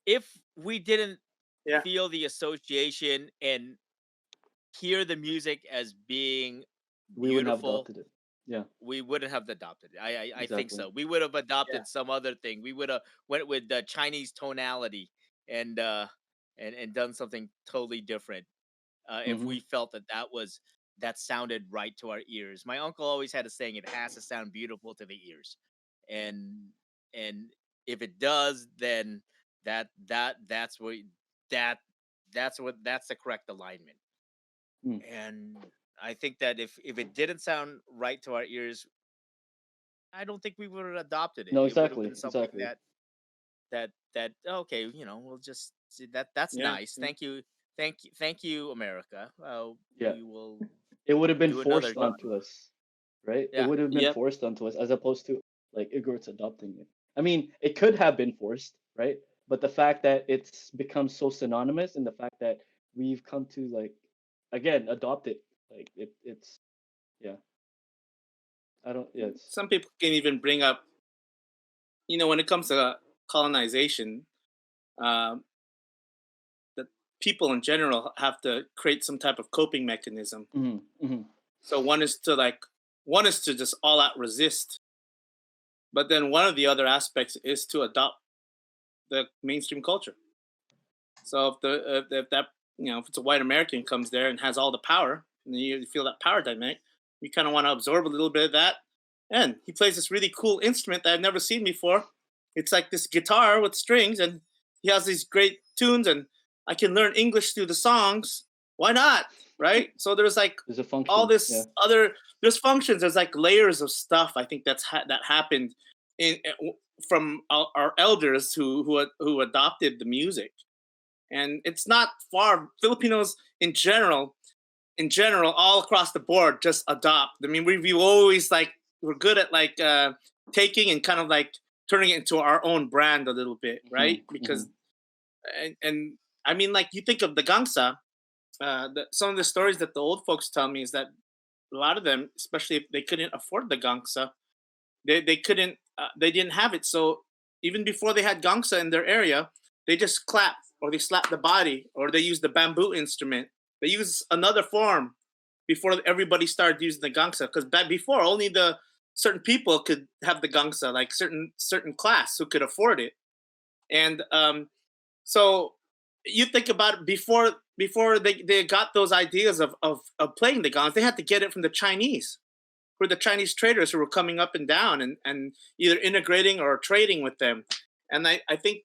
if we didn't Yeah. feel the association and hear the music as being We wouldn't have beautiful, adopted it. Yeah, we wouldn't have adopted it. I think exactly. so. We would have Yeah. adopted some other thing. We would have went with the Chinese tonality and and done something totally different. If Hmm. we felt that that sounded right to our ears. My uncle always had a saying, "It has to sound beautiful to the ears," and and if it does, then that's what that that's the correct alignment. Mm. And I think that if it didn't sound right to our ears, I don't think we would have adopted it. No, It would have exactly, been something exactly. that okay, we'll just see that that's Yeah. nice. Yeah. Thank you, America. Yeah, We will it would have been do another forced job. onto us, right? It Yeah. would have been Yep. forced onto us as opposed to like Igorot's adopting it. I mean, it could have been forced, right? But the fact that it's become so synonymous and the fact that we've come to like again adopt it, like it's yeah. I don't. Yeah, it's Some people can even bring up, when it comes to colonization, um, that people in general have to create some type of coping mechanism. mhm, mhm, So one is to just all out resist, but then one of the other aspects is to adopt the mainstream culture. So if that if it's a white American comes there and has all the power, and you feel that power dynamic, you kind of want to absorb a little bit of that. And he plays this really cool instrument that I've never seen before. It's like this guitar with strings, and he has these great tunes, and I can learn English through the songs. Why not? Right? So there's like there's a all function. Yeah. this other there's functions. There's like layers of stuff. I think that happened in from our elders who adopted the music, and it's not far. Filipinos in general, all across the board, just adopt. I mean, we always like we're good at like taking and kind of like turning it into our own brand a little bit, Hmm. right? Because Hmm. and I mean, like you think of the gangsta, some of the stories that the old folks tell me is that a lot of them, especially if they couldn't afford the gangsta, they couldn't they didn't have it. So even before they had gangsta in their area, they just clap or they slap the body or they use the bamboo instrument. They use another form before everybody started using the gangsta because back before only the certain people could have the gangsta, like certain class who could afford it. And so you think about it before they got those ideas of playing the gongs, they had to get it from the Chinese were the Chinese traders who were coming up and down and either integrating or trading with them. And I think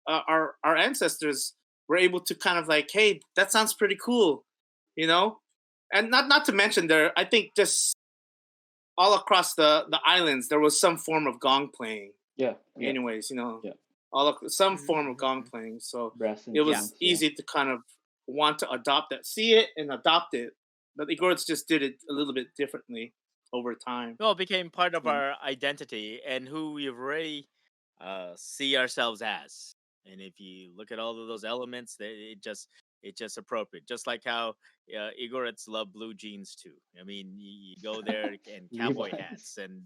our ancestors were able to kind of like, hey, that sounds pretty cool, you know? And not to mention there, I think just all across the islands there was some form of gong playing. Yeah. Yeah. Anyways, Yeah. some Mhm, form of mhm, gong mhm. playing. So Brass it Yeah. was instruments. Yeah. easy to kind of want to adopt that, see it and adopt it. But the Igorots just did it a little bit differently over time. Well, it became part of Yeah. our identity and who we already see ourselves as. And if you look at all of those elements, it's just appropriate. Just like how Igorets love blue jeans too. I mean, you go there and cowboy Levi's. hats, and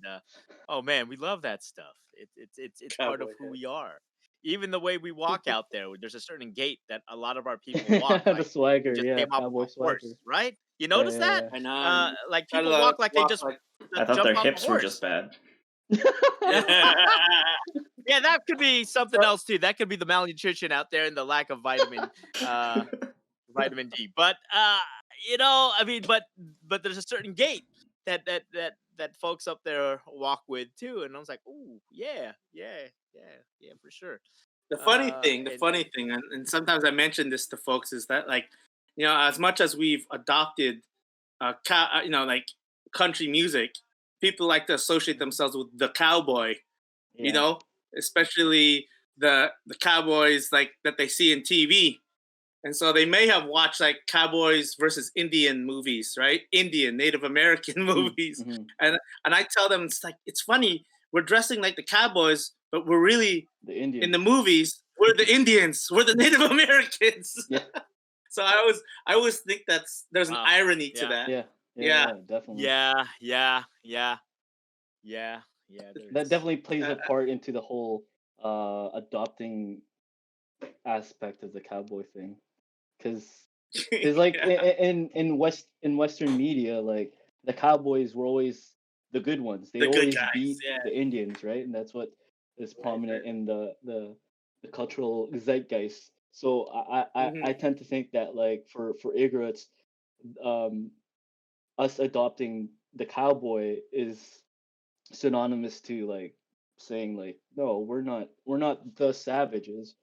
oh man, we love that stuff. It's part of Cowboy who we hats. are. Even the way we walk out there, there's a certain gait that a lot of our people walk The like they swagger. just Yeah. came off of Cowboy a horse, swagger. right? You Yeah. notice that? Yeah. I know. Like Gotta people walk like they walk just like I thought jump their off a hips were just horse. bad. Yeah. yeah. Yeah, that could be something else too. That could be the malnutrition out there and the lack of uh vitamin D. But I mean, but there's a certain gait that folks up there walk with too. And I was like, "Ooh, yeah, yeah, yeah, yeah, for sure." The And funny thing, and sometimes I mention this to folks, is that like, as much as we've adopted, like country music, people like to associate Mhm. themselves with the cowboy, you Yeah. know, especially the cowboys like that they see in TV. And so they may have watched like cowboys versus Indian movies, right? Indian Native American Mm, movies. hmm. And I tell them it's like it's funny, we're dressing like the cowboys, but we're really The in the Indians. movies, we're the Indians, we're the Native Americans. Yeah. So I always think there's an wow, irony to yeah, that. Yeah. Yeah. Yeah. Yeah. Definitely. yeah, yeah, yeah, yeah, yeah. That There's definitely plays Uh, a part into the whole adopting aspect of the cowboy thing, because like in Western media, like the cowboys were always the good ones. They The good always guys. beat Yeah. the Indians, right? And that's what is Right, prominent right. in the cultural zeitgeist. So I tend to think that like for Igorots, um, us adopting the cowboy is synonymous to like saying like no, we're not the savages,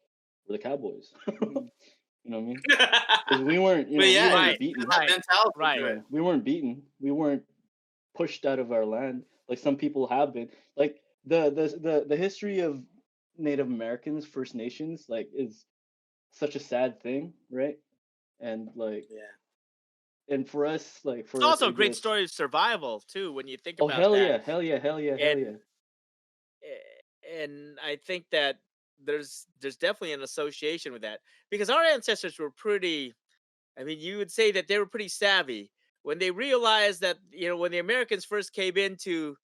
we're the cowboys. Mhm. You know what I mean? Because we weren't, But we yeah, weren't Right, there's beaten. that right, mentality right. to Yeah, it. we weren't beaten. We weren't pushed out of our land like some people have been. Like the history of Native Americans, First Nations, like is such a sad thing, right? And like, Yeah. and for us, like It's for also a great Igorots, story of survival too when you think oh about hell that. yeah, hell yeah, hell yeah, hell And yeah. and I think that there's definitely an association with that because our ancestors were pretty. I mean, you would say that they were pretty savvy when they realized that when the Americans first came into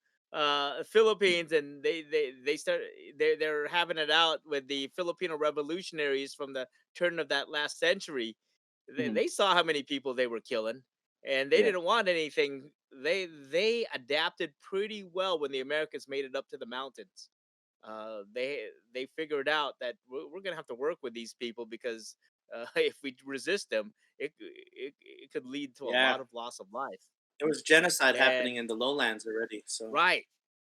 Philippines and they started they're having it out with the Filipino revolutionaries from the turn of that last century. They, Hmm. they saw how many people they were killing, and they Yeah. didn't want anything. They adapted pretty well when the Americans made it up to the mountains. They figured out that we're gonna have to work with these people because if we resist them, it could lead to a Yeah. lot of loss of life. There was genocide happening And in the lowlands already. So right,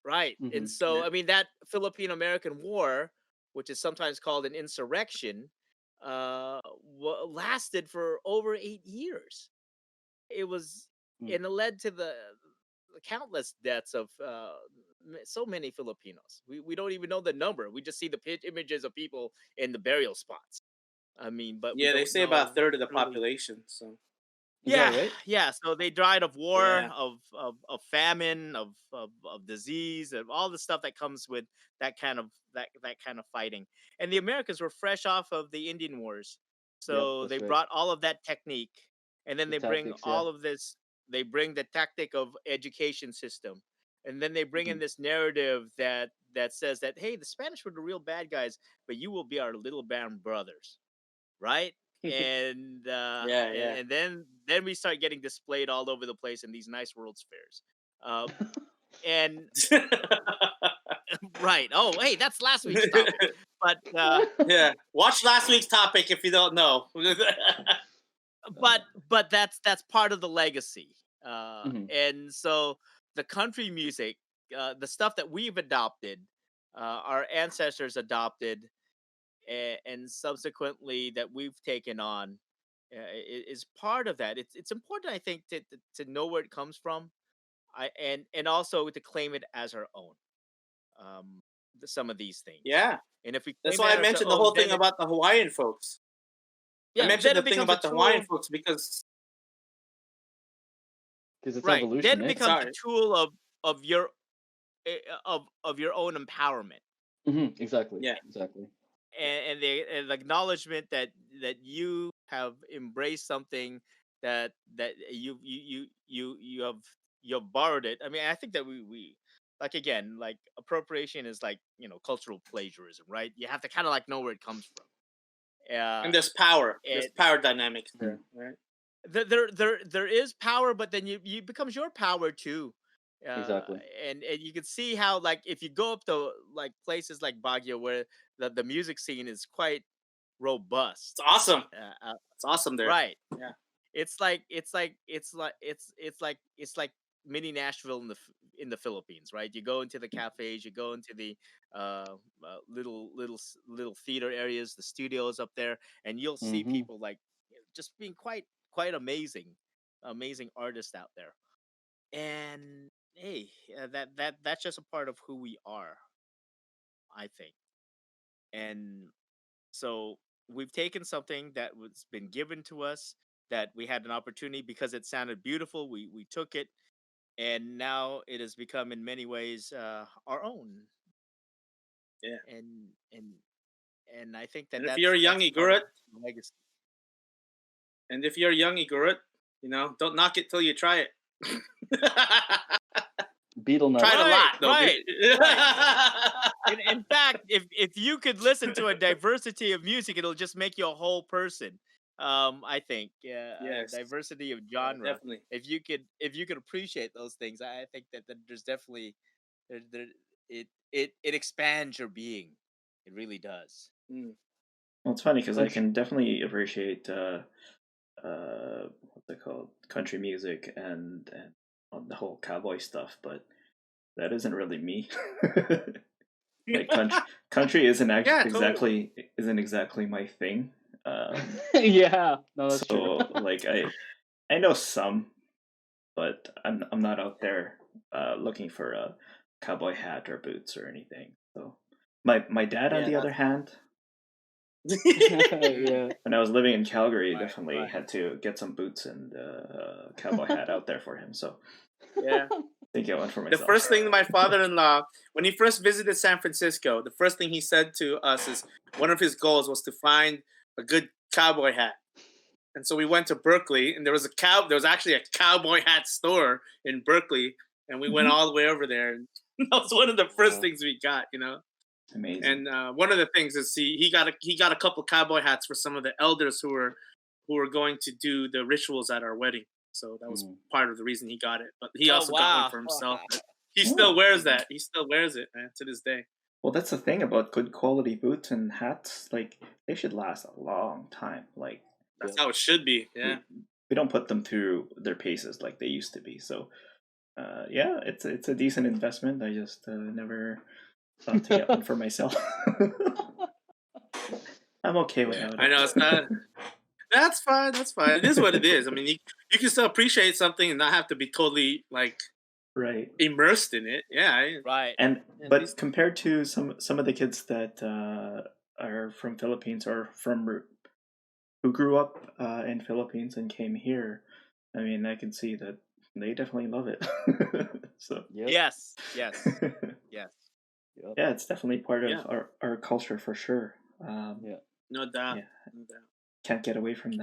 right, Hmm. and so yeah. I mean that Philippine American War, which is sometimes called an insurrection, lasted for over 8 years. It was and it led to the countless deaths of so many Filipinos. We don't even know the number. We just see the images of people in the burial spots. I mean, but we Yeah, they don't say about a know third of the truly. population. So Is that Yeah, right? yeah. So they died of war, yeah. of famine, of disease, of all the stuff that comes with that kind of fighting. And the Americans were fresh off of the Indian Wars, Yep, so they that's right. brought all of that technique, and then The they bring tactics, yeah. all of this. They bring the tactic of education system, and then they bring in Hmm. this narrative that says that hey, the Spanish were the real bad guys, but you will be our little band brothers, right? And Yeah, and, yeah. and then we start getting displayed all over the place in these nice World's fairs. Uh, and right. Oh, hey, that's last week's topic. But Yeah. Watch last week's topic if you don't know. but but that's part of the legacy. Hmm. And so the country music, the stuff that we've adopted, our ancestors adopted, and subsequently that we've taken on is part of that. It's important, I think, to know where it comes from, and also to claim it as our own. Some of these things, Yeah. and if we That's claim it why I as our mentioned the own, whole thing about the Hawaiian folks. I yeah, mentioned then the it thing becomes a about the Hawaiian tool. folks because Because it's Right, then evolution, it eh? becomes a sorry. tool of your of your own empowerment. Hmm. Exactly, Yeah. exactly. And the acknowledgement that you have embraced something that you have borrowed it. I mean, I think that we like, again, like appropriation is like cultural plagiarism, right? You have to kind of like know where it comes from. And there's power. There's And power dynamics Mhm. there, right? there is power, but then you becomes your power too. uh Exactly. and you can see how, like, if you go up to like places like Baguio where the music scene is quite robust. It's awesome. uh, uh, It's awesome there. right. Yeah. It's like mini Nashville in the Philippines, right? You go into the cafes, you go into the little theater areas, the studios up there, and you'll see Hmm. people like just being quite amazing artists out there. And hey, that's just a part of who we are, I think. And so we've taken something that was been given to us, that we had an opportunity because it sounded beautiful. We took it, and now it has become in many ways our own. Yeah. And I think that And if you're a young that's part of Igorot, the legacy. and if you're a young Igorot, don't knock it till you try it. Beetle Try nuts. it a Right, lot, though. right, right. In fact, if you could listen to a diversity of music, it'll just make you a whole person. I think, yeah, Yes. diversity of Yeah, genre. definitely. If you could appreciate those things, I think that there's definitely there it expands your being. It really does. Mm. Well, it's funny because I Country. can definitely appreciate what's it called, country music and the whole cowboy stuff, but that isn't really me. Like country Yeah, totally. isn't exactly my thing. Yeah, no, that's true. So like I know some, but I'm not out there looking for a cowboy hat or boots or anything. So my dad, on Yeah, the other that's hand, Mm. Yeah. when I was living in Calgary, right, definitely right. had to get some boots and a cowboy hat out there for him. So Yeah. I think I went for The myself. first thing my father-in-law, when he first visited San Francisco, the first thing he said to us is one of his goals was to find a good cowboy hat. And so we went to Berkeley, and there was actually a cowboy hat store in Berkeley, and we went all the way over there. And that was one of the first Wow. things we got, you know. Amazing. And one of the things is he got a couple cowboy hats for some of the elders who were going to do the rituals at our wedding. So that was Mm. part of the reason he got it. But he Oh also got one wow. for himself. He still Oh, wears that. He still wears it, man, to this day. well, that's the thing about good quality boots and hats. Like they should last a long time. Like That's Yep. how it should be. Yeah. we don't put them through their paces like they used to be. So yeah, it's a decent investment. I just never thought to get one for myself. I'm okay without I it. know it's not. That's fine. That's fine. It is what it is. I mean, you can still appreciate something and not have to be totally like Right. immersed in it. Yeah. Right. And At but least. compared to some of the kids that are from Philippines or who grew up in Philippines and came here, I mean, I can see that they definitely love it. So Yep. Yes. Yes. Yes. Yep. yeah, it's definitely part of Yeah. our culture for sure. Yeah. No doubt. Yeah, No doubt. can't get away from that.